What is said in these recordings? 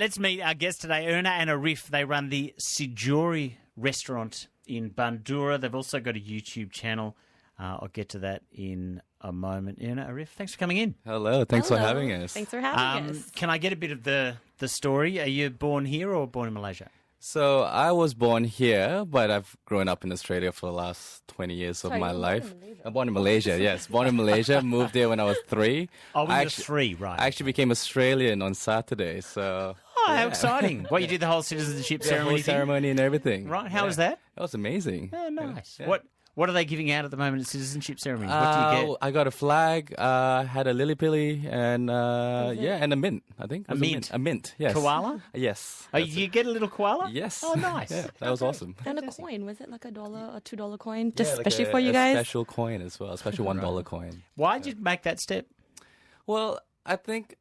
let's meet our guests today, Irna and Ariff. They run the Sijori restaurant in Bandura. They've also got a YouTube channel. I'll get to that in a moment. Irna, Ariff, thanks for coming in. Hello, thanks for having us. Thanks for having us. Can I get a bit of the story? Are you born here or born in Malaysia? So I was born here, but I've grown up in Australia for the last 20 years of my life. I'm born in Malaysia, yes. Born in Malaysia, moved there when I was 3. Oh, when you were 3, right. I actually became Australian on Saturday, so... Oh, how exciting. Well, you did the whole citizenship ceremony thing? ceremony and everything. Right, how was that? That was amazing. Oh, nice. Yeah. What are they giving out at the moment at citizenship ceremonies? What do you get? I got a flag, had a lily pilly, and and a mint, I think. A mint? A mint, yes. Koala? Yes. Oh, you get a little koala? Yes. Oh, nice. Yeah, that was awesome. And a coin. Was it like $1 or $2 coin? Just like especially for you guys? A special coin as well, a special $1 coin. Why did you make that step? Well, I think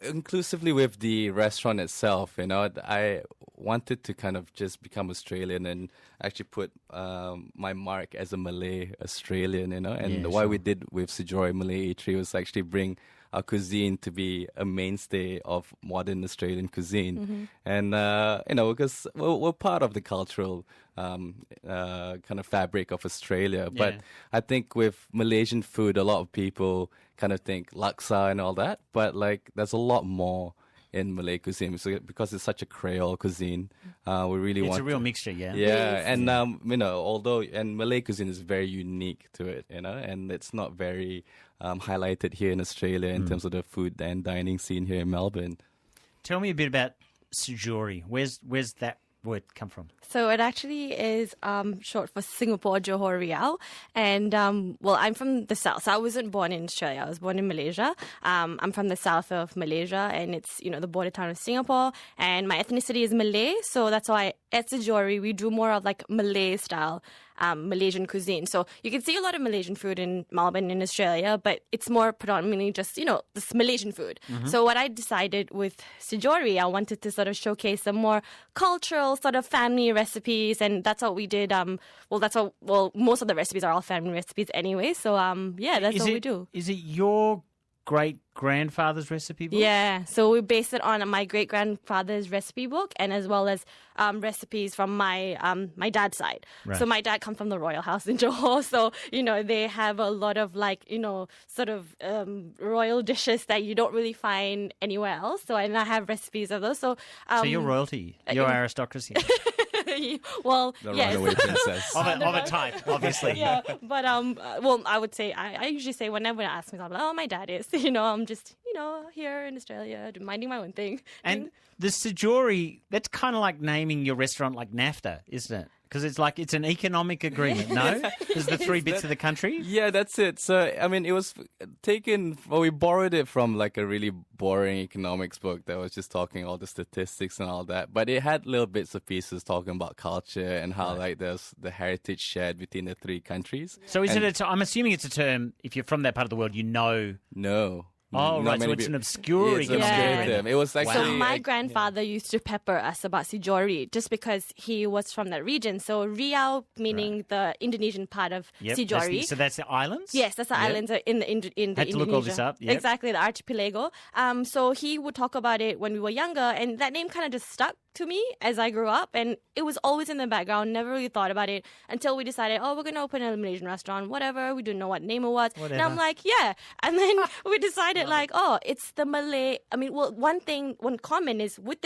inclusively with the restaurant itself, I wanted to kind of just become Australian and actually put my mark as a Malay Australian, and what we did with Sijori Malay Eatery was actually bring our cuisine to be a mainstay of modern Australian cuisine. And, because we're part of the cultural kind of fabric of Australia. Yeah. But I think with Malaysian food, a lot of people kind of think laksa and all that. But, there's a lot more in Malay cuisine because it's such a Creole cuisine. We really want... It's a real mixture, yeah. Yeah, and, and Malay cuisine is very unique to it, and it's not very highlighted here in Australia in terms of the food and dining scene here in Melbourne. Tell me a bit about Sijori. Where's that word come from? So it actually is short for Singapore Johor Riau. And, I'm from the south. So I wasn't born in Australia. I was born in Malaysia. I'm from the south of Malaysia, and it's, the border town of Singapore. And my ethnicity is Malay. So that's why at Sijori, we do more of Malay style Malaysian cuisine. So you can see a lot of Malaysian food in Melbourne in Australia, but it's more predominantly just, this Malaysian food. So what I decided with Sijori, I wanted to sort of showcase some more cultural sort of family recipes, and that's what we did. Most of the recipes are all family recipes anyway. So, that's what we do. Is it your great-grandfather's recipe book? Yeah, so we based it on my great-grandfather's recipe book, and as well as recipes from my dad's side. Right. So my dad comes from the royal house in Johor, so, they have a lot of royal dishes that you don't really find anywhere else. So I have recipes of those. So you're royalty, you're aristocracy. Well, the yes. runaway princess. of a type, obviously. Yeah, but I would say I usually say whenever I ask me, I'm like, oh, my dad is. I'm just here in Australia minding my own thing. And the Sijori, that's kind of like naming your restaurant like NAFTA, isn't it? Because it's an economic agreement, no? There's the 3 bits of the country? Yeah, that's it. So, it was we borrowed it from a really boring economics book that was just talking all the statistics and all that. But it had little bits of pieces talking about culture and how there's the heritage shared between the 3 countries. So I'm assuming it's a term, if you're from that part of the world, No. Oh, right, so it's an obscure term. It was actually... So my grandfather used to pepper us about Sijori just because he was from that region. So Riau, meaning the Indonesian part of Sijori. So that's the islands? Yes, that's the islands in the Indonesia. Had to look all this up. Yep. Exactly, the archipelago. So he would talk about it when we were younger, and that name kind of just stuck to me as I grew up, and it was always in the background. Never really thought about it until we decided, we're going to open a Malaysian restaurant, whatever. We didn't know what name it was. Whatever. And I'm like, yeah. And then we decided it's the Malay. One common is with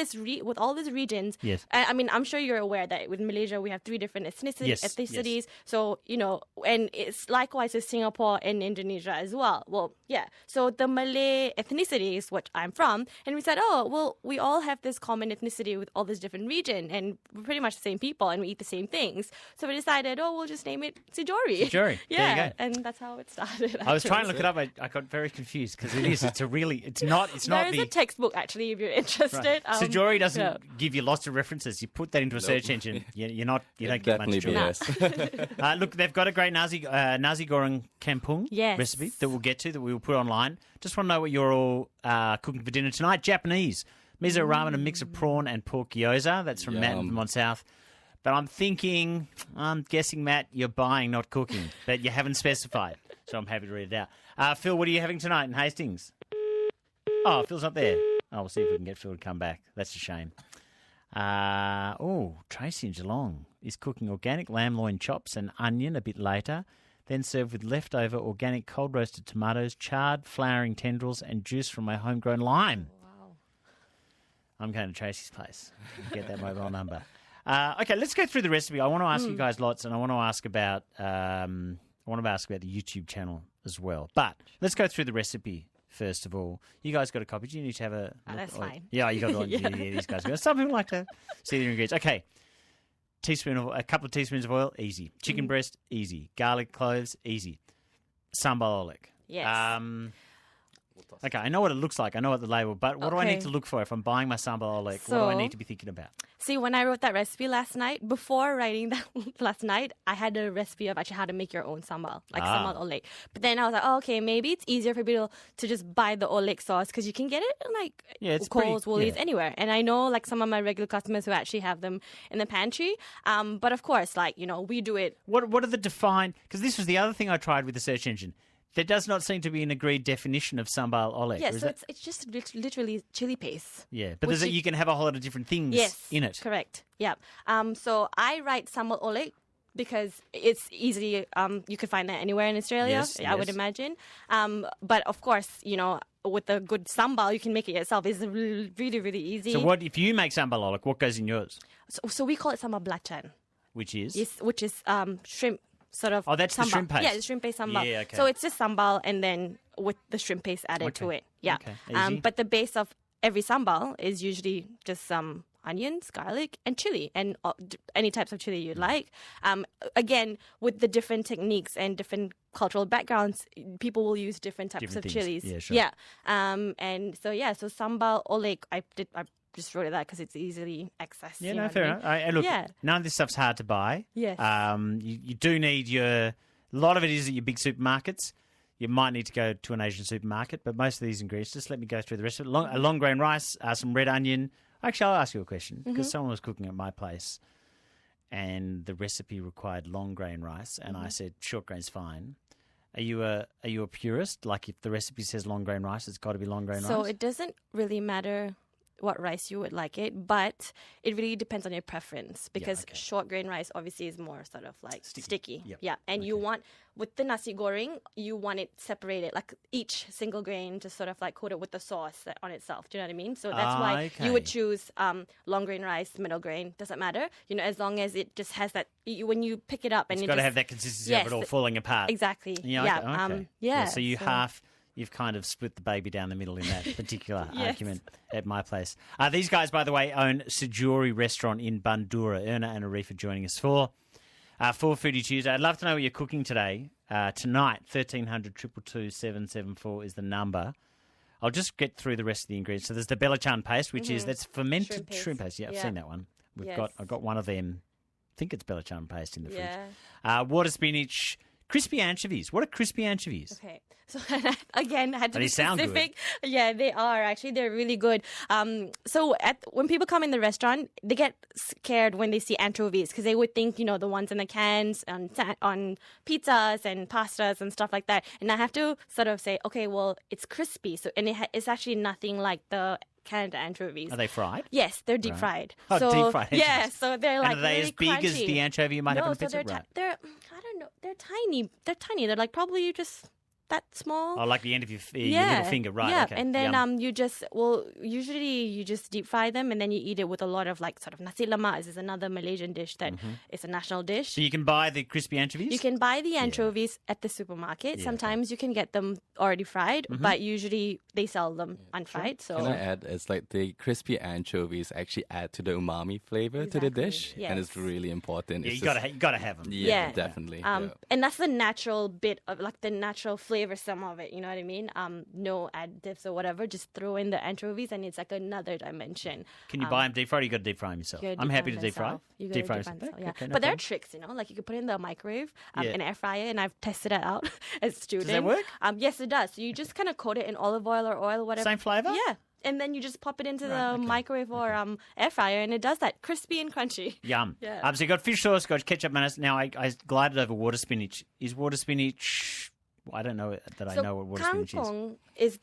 with all these regions. Yes. I'm sure you're aware that with Malaysia, we have 3 different ethnicities. Yes. So, and it's likewise with Singapore and Indonesia as well. Well, yeah. So the Malay ethnicity is what I'm from. And we said, we all have this common ethnicity with all this different region, and we're pretty much the same people, and we eat the same things. So we decided, we'll just name it Sijori. Sijori. Yeah, there you go. and that's how it started. I was trying to look it up. I got very confused because it's not There's a textbook actually if you're interested. Right. Sijori doesn't give you lots of references. You put that into a search engine, you don't get much joy. BS. Look, they've got a great nasi goreng kampung recipe that we'll get to, that we will put online. Just want to know what you're all cooking for dinner tonight. Japanese. Miso ramen, a mix of prawn and pork gyoza. That's from Matt in Vermont South. But I'm guessing, Matt, you're buying, not cooking. But you haven't specified. So I'm happy to read it out. Phil, what are you having tonight in Hastings? Oh, Phil's not there. we'll see if we can get Phil to come back. That's a shame. Tracy in Geelong is cooking organic lamb loin chops and onion a bit later, then served with leftover organic cold roasted tomatoes, charred flowering tendrils, and juice from my homegrown lime. Wow. I'm going to Tracy's place. Get that mobile number. Okay, let's go through the recipe. I want to ask you guys lots, and I want to ask about the YouTube channel as well. But let's go through the recipe first of all. You guys got a copy? Do you need to have a? That's fine. Yeah, you got one. yeah, these guys got. Some people like to see the ingredients. Okay, a couple of teaspoons of oil, easy. Chicken breast, easy. Garlic cloves, easy. Sambal oelek. Yes. Okay, I know what it looks like. I know what the label, but what do I need to look for if I'm buying my sambal oelek? What do I need to be thinking about? See, when I wrote that recipe last night, before writing that last night, I had a recipe of actually how to make your own sambal, like sambal oelek. But then I was like, okay, maybe it's easier for people to just buy the oelek sauce because you can get it in Coles, Woolies, anywhere. And I know like some of my regular customers who actually have them in the pantry. But of course, we do it. What are the defined? Because this was the other thing I tried with the search engine. There does not seem to be an agreed definition of sambal oelek. Yeah, so it's just literally chili paste. Yeah, but you can have a whole lot of different things in it. Correct. Yeah. So I write sambal oelek because it's easy. You could find that anywhere in Australia, I would imagine. But of course, with a good sambal, you can make it yourself. It's really, really easy. So if you make sambal oelek, what goes in yours? So we call it sambal belacan. Which is? Yes, which is shrimp. Sort of that's sambal. The shrimp paste. Yeah, the shrimp paste sambal. Yeah, okay. So it's just sambal and then with the shrimp paste added to it. Yeah. Okay. But the base of every sambal is usually just some onions, garlic, and chili, and any types of chili you'd like. Again, with the different techniques and different cultural backgrounds, people will use different types of chilies. Yeah, sure. Yeah. And so sambal oelek, I just wrote it that because it's easily accessed. Yeah, no, fair enough. Look, none of this stuff's hard to buy. Yes. You do need a lot of it is at your big supermarkets. You might need to go to an Asian supermarket, but most of these ingredients, just let me go through the rest of it. A long grain rice, some red onion. Actually, I'll ask you a question because someone was cooking at my place and the recipe required long grain rice, and I said short grain's fine. Are you a purist? Like if the recipe says long grain rice, it's got to be long grain rice? So it doesn't really matter what rice you would like it, but it really depends on your preference because short grain rice obviously is more sort of like sticky. Yep. Yeah, and you want, with the nasi goreng, you want it separated, like each single grain just sort of like coated with the sauce on itself. Do you know what I mean? So that's why you would choose long grain rice, middle grain, doesn't matter. As long as it just has that, when you pick it up and it's got to have that consistency of it all falling apart. Exactly. Yeah. So you've kind of split the baby down the middle in that particular argument at my place. These guys, by the way, own Sijori restaurant in Bandura. Irna and Ariff are joining us for Foodie Tuesday. I'd love to know what you're cooking today. Tonight, 1300 222 774 is the number. I'll just get through the rest of the ingredients. So there's the belacan paste, which is that's fermented shrimp paste. Yeah, I've seen that one. I've got one of them. I think it's belacan paste in the fridge. Water spinach. Crispy anchovies. What are crispy anchovies? Okay. So again, I had to be specific. Sound good. Yeah, they are actually. They're really good. So when people come in the restaurant, they get scared when they see anchovies because they would think, the ones in the cans on pizzas and pastas and stuff like that. And I have to sort of say, okay, well, it's crispy. So it's actually nothing like the canned anchovies. Are they fried? Yes, they're deep fried. Oh, deep fried anchovies. Yeah, so they're like and are they really as big crunchy. as the anchovy you might have in a pizza? They're I don't know. They're tiny. They're like probably just that small. Oh, like the end of your little finger, right? Yeah, okay. and then usually you just deep fry them and then you eat it with a lot of like sort of nasi lemak. This is another Malaysian dish that is a national dish. So you can buy the crispy anchovies? You can buy the anchovies at the supermarket. Yeah, sometimes you can get them already fried, but usually they sell them unfried. So can I add, it's like the crispy anchovies actually add to the umami flavor to the dish, and it's really important. Yeah, you gotta have them. Yeah, definitely. And that's the natural bit of like the natural flavor some of it, you know what I mean? No additives or whatever, just throw in the anchovies and it's like another dimension. Can you buy them deep fried or you got to deep fry them yourself? I'm happy to deep fry. Deep fry yourself, yeah. Okay, but there are tricks, like you can put it in the microwave, an air fryer, and I've tested it out as a student. Does that work? Yes, it does. So you just kind of coat it in olive oil or oil, whatever. Same flavour? Yeah. And then you just pop it into the microwave or air fryer, and it does that crispy and crunchy. Yum. Yeah. So you got fish sauce, got ketchup, mayonnaise. Now I glided over water spinach. Is water spinach I don't know that I know what water spinach is. Kangkong is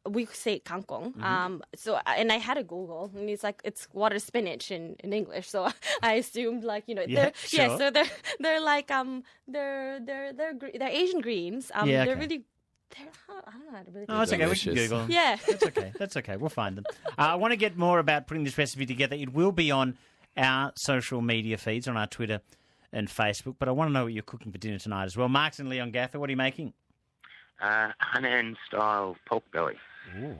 we say kangkong. And I had a Google, and it's water spinach in English. So I assumed so they're like they're Asian greens. They're really. I don't know how to really. Oh, that's okay. We can Google them. Yeah, That's okay. We'll find them. I want to get more about putting this recipe together. It will be on our social media feeds, on our Twitter and Facebook. But I want to know what you're cooking for dinner tonight as well. Mark's in Leongatha. What are you making? Hainan-style pork belly. Ooh.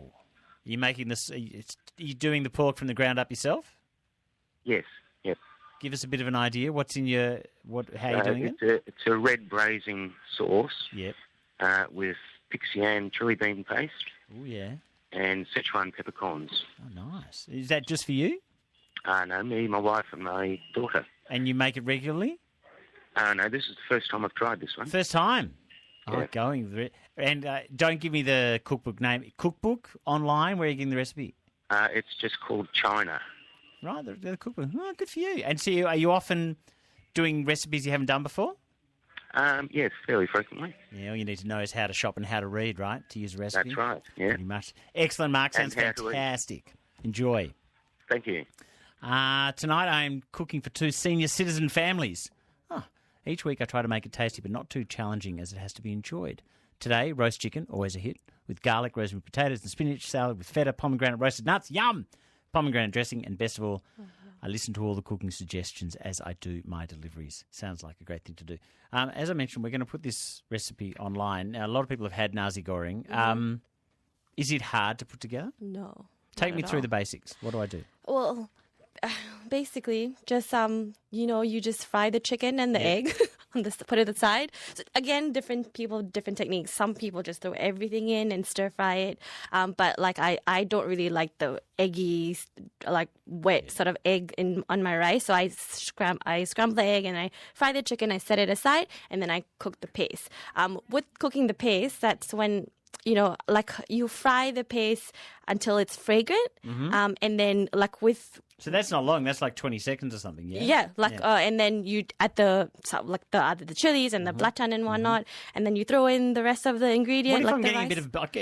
You making this? Are you doing the pork from the ground up yourself? Yes. Yep. Give us a bit of an idea. What's in your How are you doing it? It's a red braising sauce. Yep. With Pixian chili bean paste. Oh yeah. And Sichuan peppercorns. Oh, nice. Is that just for you? No, me, my wife, and my daughter. And you make it regularly? No, this is the first time I've tried this one. First time? Yeah. Oh, going. And don't give me the cookbook name. Cookbook online, where are you getting the recipe? It's just called China. Right, the cookbook. Oh, good for you. And so are you often doing recipes you haven't done before? Yes, fairly frequently. Yeah, all you need to know is how to shop and how to read, right, to use a recipe? That's right, yeah. Pretty much. Excellent, Mark. Sounds fantastic. Enjoy. Thank you. Tonight I'm cooking for 2 senior citizen families. Oh, each week I try to make it tasty but not too challenging as it has to be enjoyed. Today, roast chicken, always a hit, with garlic, rosemary potatoes and spinach, salad with feta, pomegranate roasted nuts, yum! Pomegranate dressing, and best of all, I listen to all the cooking suggestions as I do my deliveries. Sounds like a great thing to do. As I mentioned, we're going to put this recipe online. Now, a lot of people have had nasi goreng. Is it hard to put together? No. Take me through the basics. What do I do? Well, basically, just you just fry the chicken and the egg, put it aside. So again, different people, different techniques. Some people just throw everything in and stir fry it. But I don't really like the eggy, wet sort of egg on my rice. So I scramble the egg and I fry the chicken. I set it aside and then I cook the paste. With cooking the paste, that's when you fry the paste until it's fragrant, and then So that's not long. That's like 20 seconds or something. Yeah. Yeah. And then you add the chilies and the belacan and whatnot, and then you throw in the rest of the ingredient. What if I'm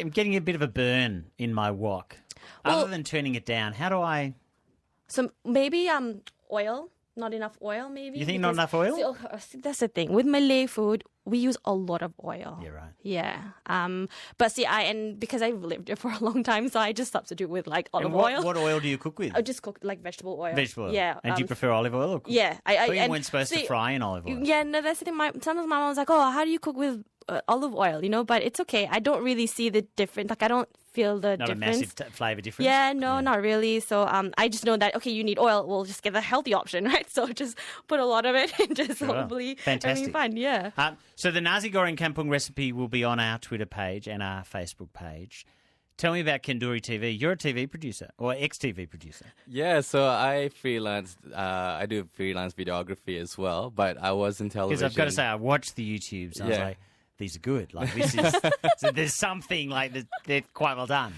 getting a bit of a burn in my wok? Other than turning it down, how do I? So maybe oil. Not enough oil, maybe. You think not enough oil? See, that's the thing. With Malay food, we use a lot of oil. Yeah, right. Yeah. But see, because I've lived here for a long time, so I just substitute with olive oil. What oil do you cook with? I just cook vegetable oil. Vegetable oil. Yeah. And do you prefer olive oil? Or yeah. you weren't supposed to fry in olive oil. Yeah, no, that's the thing. Sometimes my mom was like, "Oh, how do you cook with olive oil?" But it's okay. I don't really see the difference. I don't feel the difference. Not a massive flavour difference? Yeah, no, not really. So I just know that, okay, you need oil. We'll just get the healthy option, right? So just put a lot of it and just hopefully everything fine. Yeah. So the nasi goreng kampung recipe will be on our Twitter page and our Facebook page. Tell me about KenduriTV. You're a TV producer or ex-TV producer. Yeah, so I freelance. I do freelance videography as well, but I was in television. Because I've got to say, I watched the YouTubes and I was like, these are good. This is so there's something they're quite well done.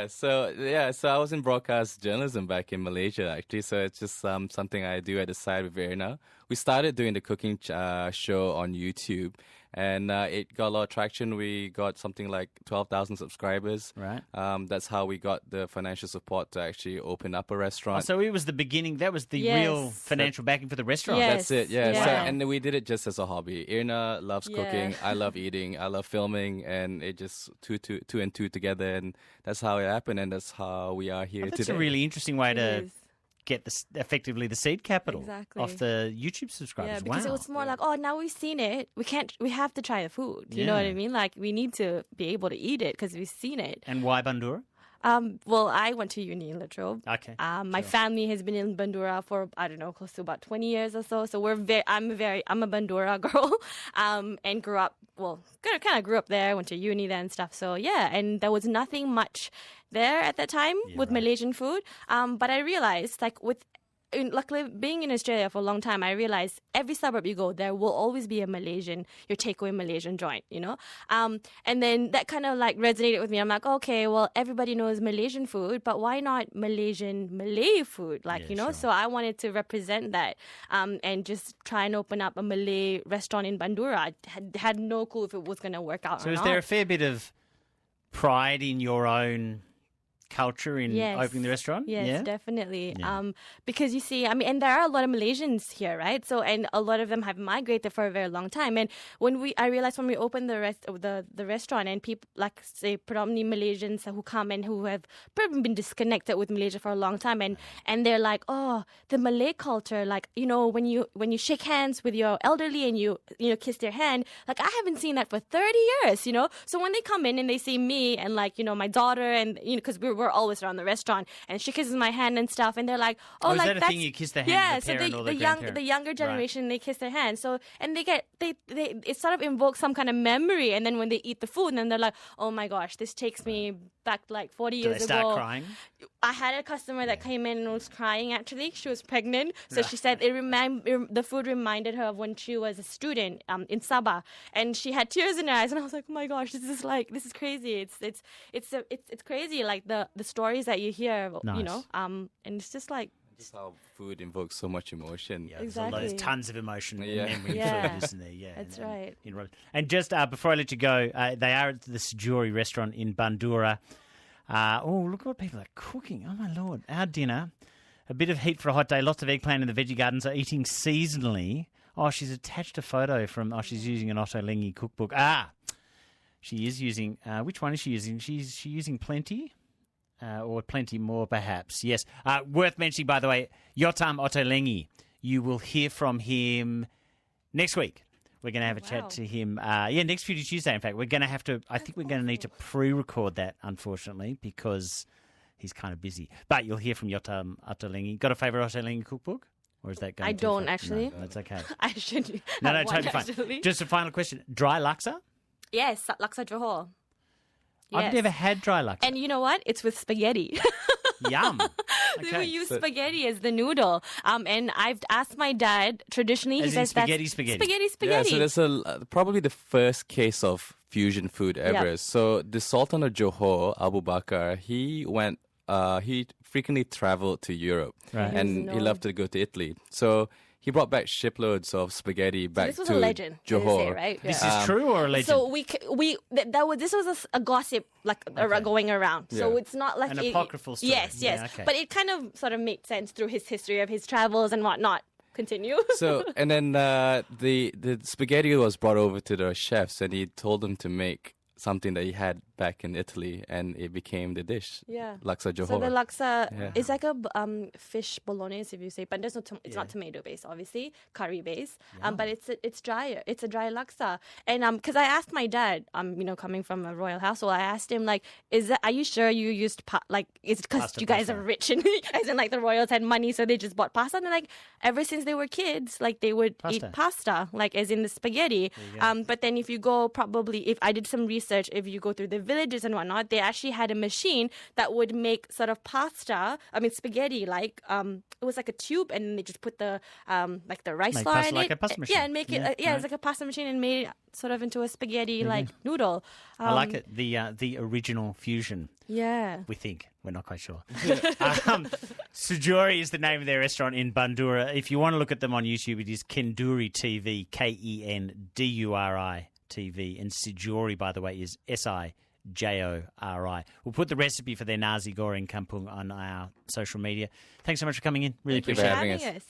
So I was in broadcast journalism back in Malaysia actually. So it's just something I do at the side with Irna. We started doing the cooking show on YouTube, and it got a lot of traction. We got something like 12,000 subscribers. Right. That's how we got the financial support to actually open up a restaurant. So it was the beginning. That was the real financial backing for the restaurant. That's it. Yeah. So, and we did it just as a hobby. Irna loves cooking. I love eating. I love filming, and it just two and two together, and that's how it happened, and that's how we are here today. That's a really interesting way to get effectively the seed capital off the YouTube subscribers. Yeah, because it was more like, now we've seen it. We have to try the food. You know what I mean? We need to be able to eat it because we've seen it. And why Bandura? Well, I went to uni in Latrobe. Okay. My family has been in Bandura for, I don't know, close to about 20 years or so. So I'm a Bandura girl, and grew up, kind of grew up there, went to uni there and stuff. So yeah, and there was nothing much there at that time with Malaysian food. But I realized with luckily, being in Australia for a long time, I realized every suburb you go, there will always be a your takeaway Malaysian joint, and then that kind of like resonated with me. I'm like, okay, well, everybody knows Malaysian food, but why not Malaysian Malay food? Sure. So I wanted to represent that, and just try and open up a Malay restaurant in Bandura. I had no clue if it was going to work out So or is not. there a fair bit of pride in your own culture in Yes. opening the restaurant? Yes, Yeah? definitely. Yeah. Because you see, and there are a lot of Malaysians here, right? So, and a lot of them have migrated for a very long time. And I realized when we opened the restaurant, and people like say predominantly Malaysians who come and who have probably been disconnected with Malaysia for a long time, and they're like, oh, the Malay culture, like when you shake hands with your elderly and you kiss their hand, like I haven't seen that for 30 years, So when they come in and they see me and like my daughter and because we're always around the restaurant, and she kisses my hand and stuff, and they're like, oh, is like that a that's thing, you kiss the hand yeah. of the So parent or the the younger grandparent? generation, they kiss their hand. So and they it sort of invokes some kind of memory, and then when they eat the food, and then they're like, oh my gosh, this takes me back like 40 Do years they start ago. crying? I had a customer that came in and was crying. Actually, she was pregnant, so she said the food reminded her of when she was a student in Sabah, and she had tears in her eyes. And I was like, oh my gosh, this is crazy. It's crazy, like the stories that you hear, Nice. and it's just like. Just how food invokes so much emotion. Yeah, Exactly. there's tons of emotion and Yeah. memory in Yeah. food, isn't there? Yeah, That's right. And just before I let you go, they are at the Sijori restaurant in Bandura. Look what people are cooking. Oh, my Lord. Our dinner, a bit of heat for a hot day, lots of eggplant in the veggie gardens, are eating seasonally. Oh, she's attached a photo she's using an Otto Lengi cookbook. She is using, which one is she using? She's using Plenty. Or Plenty More, perhaps. Yes. Worth mentioning, by the way, Yotam Ottolenghi. You will hear from him next week. We're going to have a chat to him. Next Foodie Tuesday, in fact. We're going to have to, I think we're going to need to pre-record that, unfortunately, because he's kind of busy. But you'll hear from Yotam Ottolenghi. Got a favourite Ottolenghi cookbook? Or is that going I too don't far? actually. No, that's okay. I should. No, have one, totally fine. actually. Just a final question. Dry laksa? Yes, laksa Johor. I've Yes. never had dry laksa. And you know what? It's with spaghetti. Yum. We Okay. use spaghetti as the noodle. And I've asked my dad, traditionally, As he in says spaghetti. Yeah, spaghetti. so that's probably the first case of fusion food ever. Yep. So the Sultan of Johor, Abu Bakr, he frequently traveled to Europe, Right. and he loved to go to Italy. So he brought back shiploads of spaghetti back This was to a legend, they Johor. say, right? This Yeah. is true or a legend? So this was a gossip going around. So Yeah. it's not like An apocryphal story. Yes, Yeah, okay. but it kind of sort of made sense through his history of his travels and whatnot. Continue. So and then the spaghetti was brought over to the chefs, and he told them to make something that he had back in Italy, and it became the dish. Yeah. Laksa Johor. So the laksa Yeah. is like a fish bolognese, if you say, but there's no it's not tomato based, obviously, curry based. But it's drier. It's a dry laksa. And because I asked my dad, coming from a royal household, I asked him like, are you sure you used is it because Pasta, you guys pasta. are rich and as in like the royals had money, so they just bought pasta? And they're like, ever since they were kids, like they would eat pasta, like as in the spaghetti. But then if you go if I did some research, if you go through the villages and whatnot, they actually had a machine that would make sort of spaghetti, like it was like a tube, and then they just put the like the rice Make flour pasta in like it, a pasta machine. and make it it's like a pasta machine, and made it sort of into a spaghetti like noodle. I like it. The original fusion. Yeah. We think. We're not quite sure. Sijori is the name of their restaurant in Bandura. If you want to look at them on YouTube, it is KenduriTV, KenduriTV. And Sijori, by the way, is Sijori. We'll put the recipe for their nasi goreng kampung on our social media. Thanks so much for coming in. Really Thank you for appreciate it. having Having us. us.